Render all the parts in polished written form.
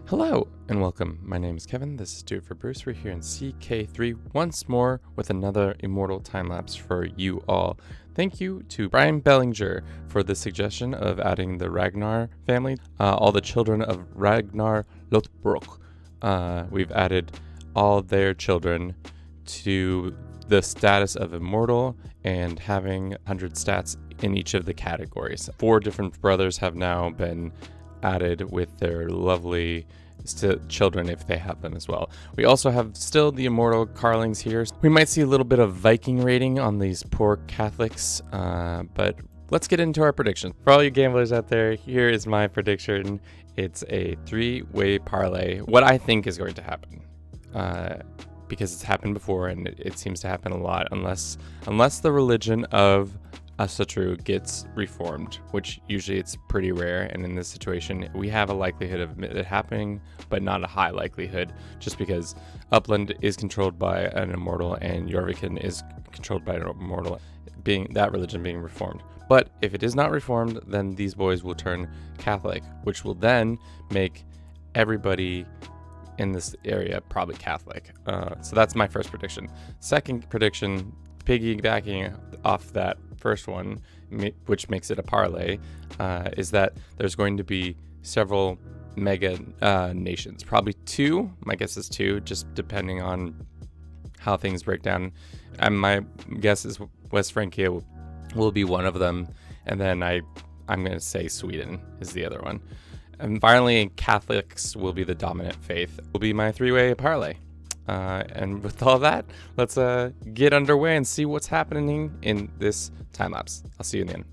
Hello and welcome. My name is Kevin. This is Do It for Bruce. We're here in CK3 once more with another Immortal time-lapse for you all. Thank you to Brian Bellinger for the suggestion of adding the Ragnar family, all the children of Ragnar Lothbrok. We've added all their children to the status of Immortal and having 100 stats in each of the categories. 4 different brothers have now been added with their lovely children if they have them as well. We also have still the Immortal Karlings here. We might see a little bit of Viking rating on these poor Catholics, but let's get into our prediction. For all you gamblers out there, here is my prediction. It's a 3-way parlay. What I think is going to happen, because it's happened before and it seems to happen a lot, unless the religion of Asatru gets reformed, which usually it's pretty rare, and in this situation we have a likelihood of it happening, but not a high likelihood, just because Upland is controlled by an Immortal and Jorviken is controlled by an Immortal, being that religion being reformed. But if it is not reformed, then these boys will turn Catholic, which will then make everybody in this area probably Catholic. So that's my first prediction. Second prediction, piggybacking off that first one, which makes it a parlay, is that there's going to be several mega nations, probably 2. My guess is 2, just depending on how things break down. And my guess is West Francia will be one of them, and then I'm going to say Sweden is the other one. And finally, Catholics will be the dominant faith. Will be my 3-way parlay. And with all that, let's get underway and see what's happening in this time lapse. I'll see you in the end.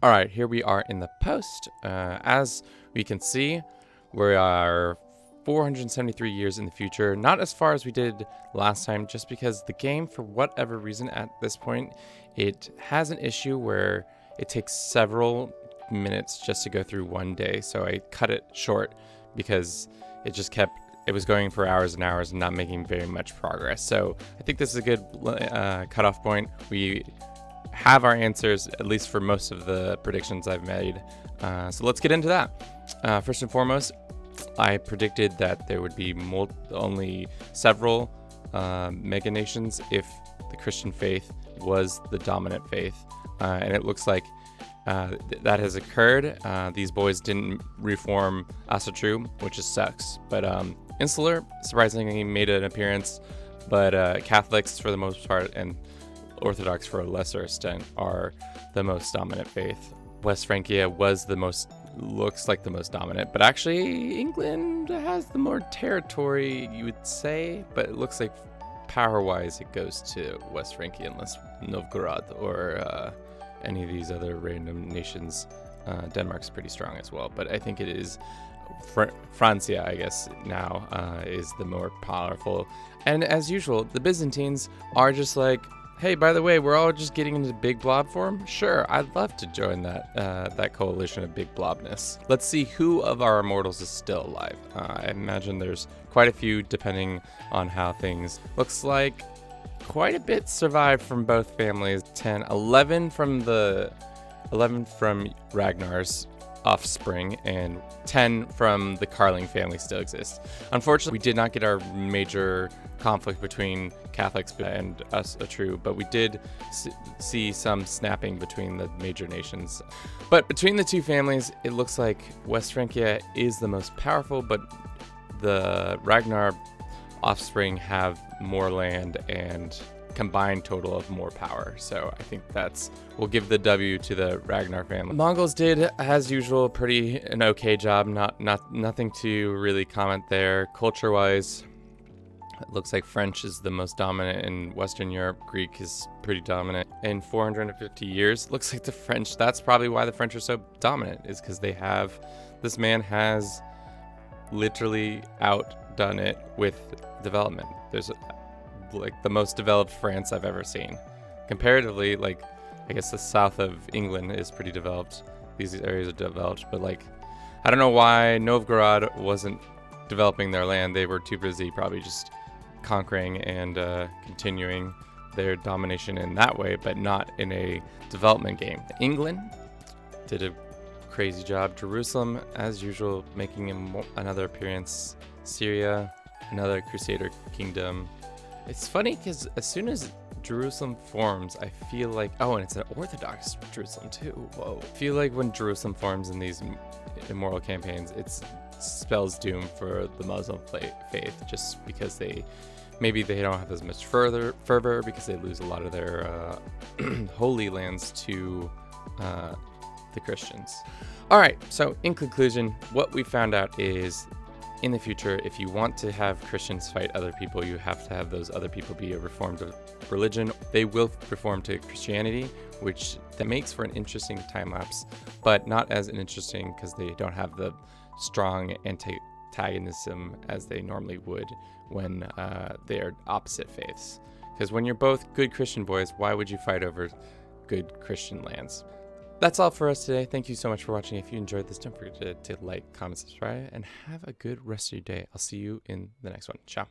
All right, here we are in the post. As we can see, we are 473 years in the future. Not as far as we did last time, just because the game, for whatever reason at this point, it has an issue where it takes several minutes just to go through one day. So I cut it short because it was going for hours and hours and not making very much progress. So I think this is a good cutoff point. We have our answers, at least for most of the predictions I've made. So let's get into that. First and foremost, I predicted that there would be only several mega nations if the Christian faith was the dominant faith. And it looks like that has occurred. These boys didn't reform Asatru, which sucks. But Insular, surprisingly, made an appearance. But Catholics, for the most part, and Orthodox, for a lesser extent, are the most dominant faith. West Francia looks like the most dominant, but actually England has the more territory, you would say. But it looks like power-wise, it goes to West Francia, unless Novgorod or any of these other random nations. Denmark's pretty strong as well, but I think it is Francia, I guess, now is the more powerful. And as usual, the Byzantines are just like, hey, by the way, we're all just getting into big blob form? Sure, I'd love to join that coalition of big blobness. Let's see who of our immortals is still alive. I imagine there's quite a few, depending on how things. Looks like quite a bit survived from both families. 11 from Ragnar's offspring, and 10 from the Karling family still exist. Unfortunately, we did not get our major conflict between Catholics and us true, but we did see some snapping between the major nations. But between the two families, it looks like West Francia is the most powerful, but the Ragnar offspring have more land and combined total of more power. So I think we'll give the W to the Ragnar family. Mongols did, as usual, an okay job. Nothing to really comment there. Culture-wise, it looks like French is the most dominant in Western Europe. Greek is pretty dominant. In 450 years, looks like the French, that's probably why the French are so dominant, is because this man has literally outdone it with development. There's like the most developed France I've ever seen. Comparatively, like, I guess the south of England is pretty developed. These areas are developed, but like, I don't know why Novgorod wasn't developing their land. They were too busy probably just conquering and continuing their domination in that way, but not in a development game. England did a crazy job. Jerusalem, as usual, making another appearance. Syria, another Crusader kingdom. It's funny because as soon as Jerusalem forms, I feel like, and it's an Orthodox Jerusalem too. Whoa. I feel like when Jerusalem forms in these Immortal campaigns, it spells doom for the Muslim faith, just because maybe they don't have as much fervor because they lose a lot of their holy lands to the Christians. All right, so in conclusion, what we found out is, in the future, if you want to have Christians fight other people, you have to have those other people be a reformed religion. They will reform to Christianity, which that makes for an interesting time lapse, but not as interesting because they don't have the strong antagonism as they normally would when they are opposite faiths. Because when you're both good Christian boys, why would you fight over good Christian lands? That's all for us today. Thank you so much for watching. If you enjoyed this, don't forget to like, comment, subscribe, and have a good rest of your day. I'll see you in the next one. Ciao.